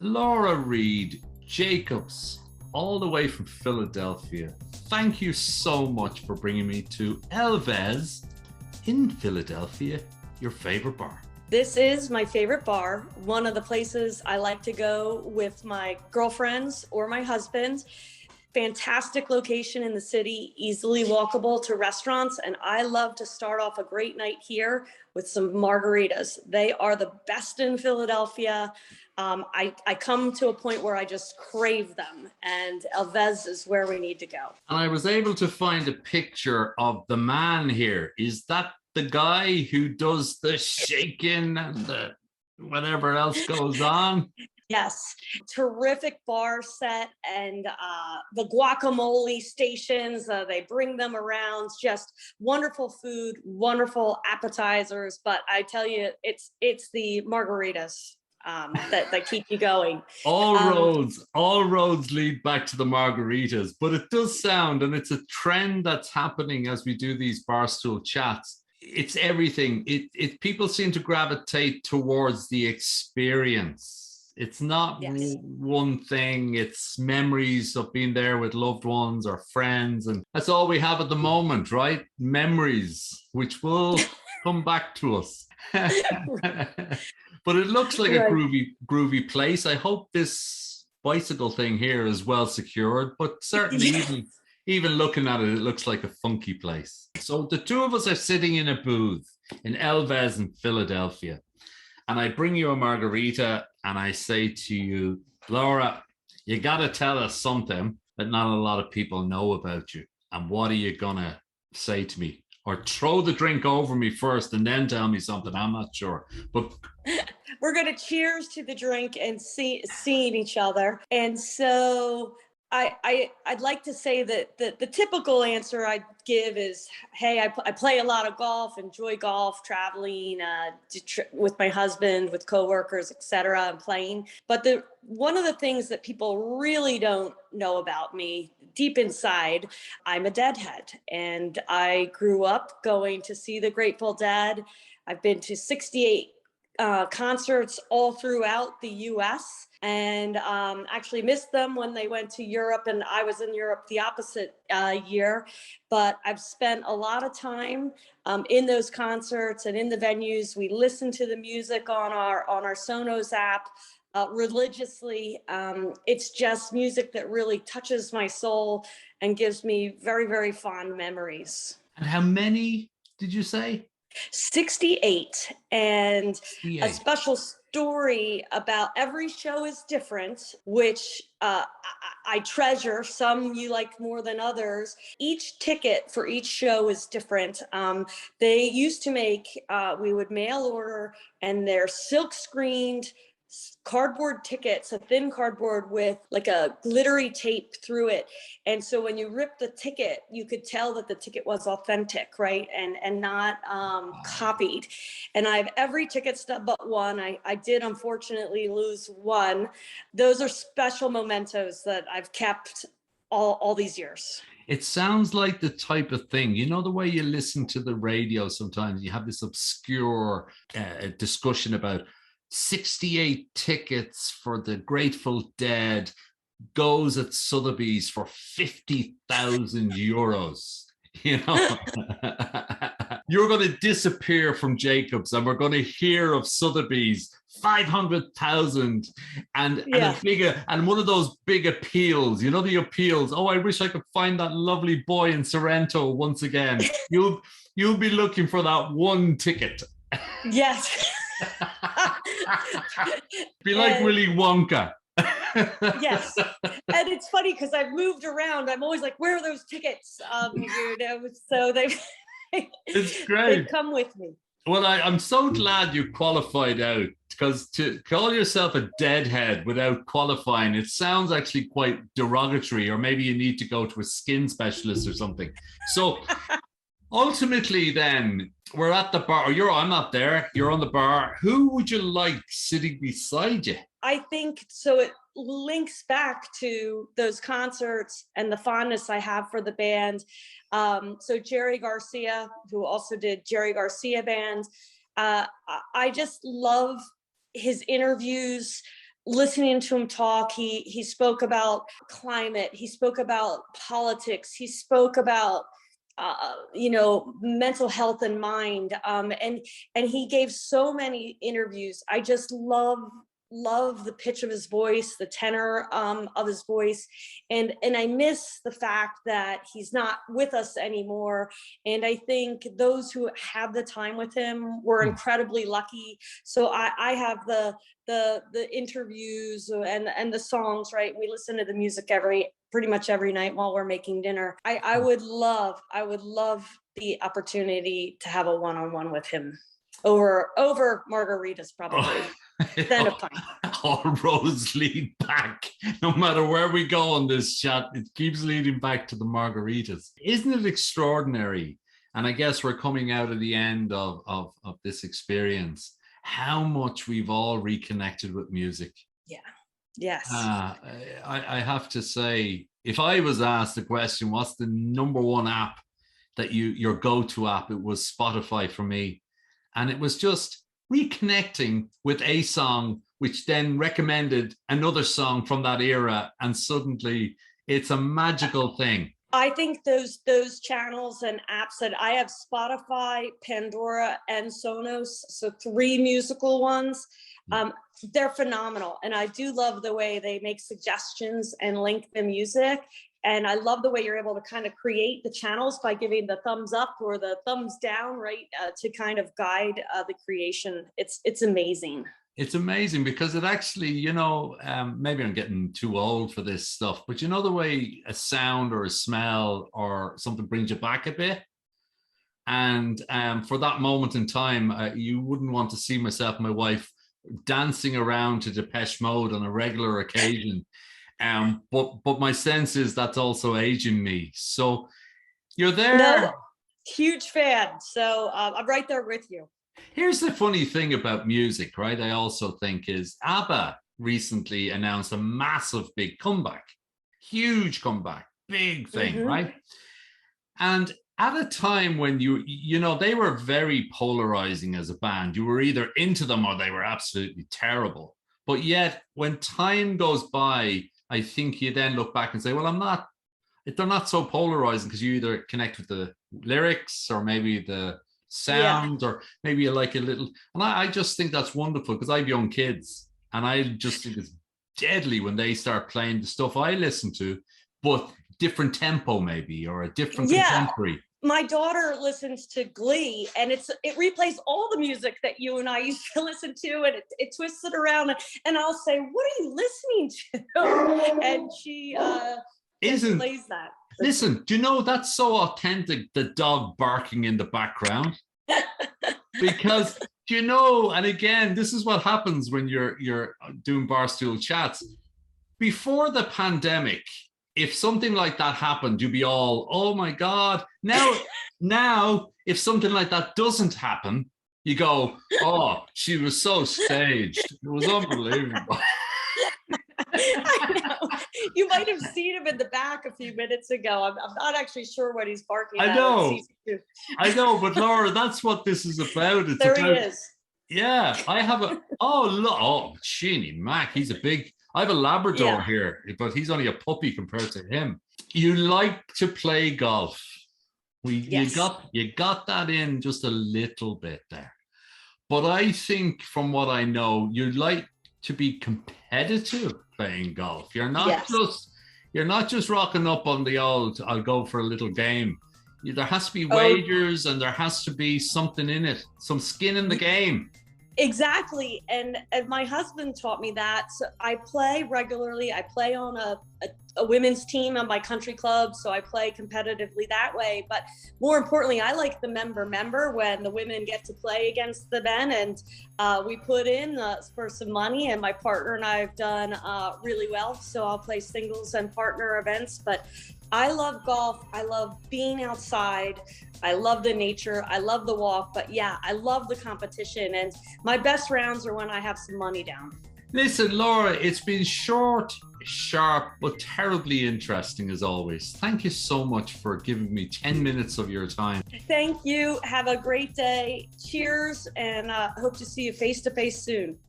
Laura Reed Jacobs, all the way from Philadelphia. Thank you so much for bringing me to Elvez in Philadelphia, your favorite bar. This is my favorite bar, one of the places I like to go with my girlfriends or my husband. Fantastic location in the city, easily walkable to restaurants, and I love to start off a great night here with some margaritas. They are the best in Philadelphia. I come to a point where I just crave them, and Elvez is where we need to go. And I was able to find a picture of the man here. Is that the guy who does the shaking and the whatever else goes on? Yes, terrific bar set, and the guacamole stations, they bring them around, just wonderful food, wonderful appetizers. But I tell you, it's the margaritas that keep you going. All roads lead back to the margaritas, but it does sound, and it's a trend that's happening as we do these Barstool chats. It's everything. People seem to gravitate towards the experience. It's not one thing. It's memories of being there with loved ones or friends. And that's all we have at the moment, right? Memories, which will come back to us. But it looks like a groovy place. I hope this bicycle thing here is well secured, but certainly even looking at it, it looks like a funky place. So the two of us are sitting in a booth in Elvez in Philadelphia. And I bring you a margarita and I say to you, Laura, you got to tell us something that not a lot of people know about you. And what are you going to say to me? Or throw the drink over me first and then tell me something. I'm not sure. But we're going to cheers to the drink and seeing each other. And so I'd like to say that the typical answer I'd give is, hey, I play a lot of golf, enjoy golf, traveling with my husband, with coworkers, etc., and playing. But one of the things that people really don't know about me, deep inside, I'm a Deadhead, and I grew up going to see the Grateful Dead. I've been to 68 concerts all throughout the U.S., and actually missed them when they went to Europe, and I was in Europe the opposite year. But I've spent a lot of time in those concerts and in the venues. We listen to the music on our Sonos app religiously. It's just music that really touches my soul and gives me very, very fond memories. And how many did you say? 68. And 68. A special story about every show is different, which I treasure. Some you like more than others. Each ticket for each show is different. They used to make, we would mail order, and they're silk screened cardboard tickets, a thin cardboard with like a glittery tape through it. And so when you rip the ticket, you could tell that the ticket was authentic, right? And not copied. And I have every ticket stub but one. I did unfortunately lose one. Those are special mementos that I've kept all these years. It sounds like the type of thing, you know, the way you listen to the radio sometimes, you have this obscure discussion about 68 tickets for the Grateful Dead goes at Sotheby's for 50,000 euros. You know, you're going to disappear from Jacobs, and we're going to hear of Sotheby's 500,000 and one of those big appeals. You know, the appeals. Oh, I wish I could find that lovely boy in Sorrento once again. You'll be looking for that one ticket. Yes. Be like Willy Wonka. Yes. And it's funny because I've moved around. I'm always like, where are those tickets? You know, so it's great. They come with me. Well, I'm so glad you qualified out, because to call yourself a deadhead without qualifying, it sounds actually quite derogatory, or maybe you need to go to a skin specialist or something. So ultimately then, we're at the bar. I'm not there. You're on the bar. Who would you like sitting beside you? I think so. It links back to those concerts and the fondness I have for the band. So Jerry Garcia, who also did Jerry Garcia Band. I just love his interviews, listening to him talk, he spoke about climate, he spoke about politics, he spoke about mental health and mind, and he gave so many interviews. I just love the pitch of his voice, the tenor of his voice, and I miss the fact that he's not with us anymore. And I think those who had the time with him were incredibly lucky. So I have the interviews and the songs, right? We listen to the music pretty much every night while we're making dinner. I would love the opportunity to have a one-on-one with him over margaritas, probably. Then a pint. All roads lead back. No matter where we go on this chat, it keeps leading back to the margaritas. Isn't it extraordinary? And I guess we're coming out of the end of this experience, how much we've all reconnected with music. Yeah. Yes. I have to say, if I was asked the question, what's the number one app that your go-to app, it was Spotify for me. And it was just reconnecting with a song, which then recommended another song from that era. And suddenly it's a magical thing. I think those channels and apps that I have, Spotify, Pandora, and Sonos, so 3 musical ones, they're phenomenal. And I do love the way they make suggestions and link the music. And I love the way you're able to kind of create the channels by giving the thumbs up or the thumbs down, right, to kind of guide the creation. It's amazing. It's amazing because it actually, maybe I'm getting too old for this stuff, but the way a sound or a smell or something brings you back a bit. And for that moment in time, you wouldn't want to see myself and my wife dancing around to Depeche Mode on a regular occasion. But my sense is that's also aging me. So you're there. No, huge fan. So I'm right there with you. Here's the funny thing about music, right? I also think is ABBA recently announced a massive big comeback, huge comeback, big thing, right? And at a time when they were very polarizing as a band. You were either into them or they were absolutely terrible. But yet when time goes by, I think you then look back and say, well, they're not so polarizing because you either connect with the lyrics or maybe the sound or maybe you like a little. And I just think that's wonderful because I have young kids and I just think it's deadly when they start playing the stuff I listen to, but different tempo maybe or a different contemporary. My daughter listens to Glee and it replays all the music that you and I used to listen to, and it twists it around and I'll say, what are you listening to? And she plays that. Listen, do you know that's so authentic, the dog barking in the background? Because and again, this is what happens when you're doing Barstool Chats. Before the pandemic, if something like that happened, you'd be all, oh my God. Now, if something like that doesn't happen, you go, oh, she was so staged. It was unbelievable. I know. You might have seen him in the back a few minutes ago. I'm not actually sure what he's barking at. I know, but Laura, that's what this is about. He is. Yeah, I have Sheenie Mac, he's a big, I have a Labrador here, but he's only a puppy compared to him. You like to play golf. You got that in just a little bit there. But I think from what I know, you like to be competitive playing golf. You're not just rocking up on the old, I'll go for a little game. There has to be wagers and there has to be something in it, some skin in the game. Exactly. And my husband taught me that. So I play regularly. I play on a women's team on my country club. So I play competitively that way. But more importantly, I like the member when the women get to play against the men. And we put in for some money, and my partner and I have done really well. So I'll play singles and partner events. But I love golf. I love being outside. I love the nature. I love the walk. But yeah, I love the competition. And my best rounds are when I have some money down. Listen, Laura, it's been short, sharp, but terribly interesting as always. Thank you so much for giving me 10 minutes of your time. Thank you. Have a great day. Cheers. And hope to see you face to face soon.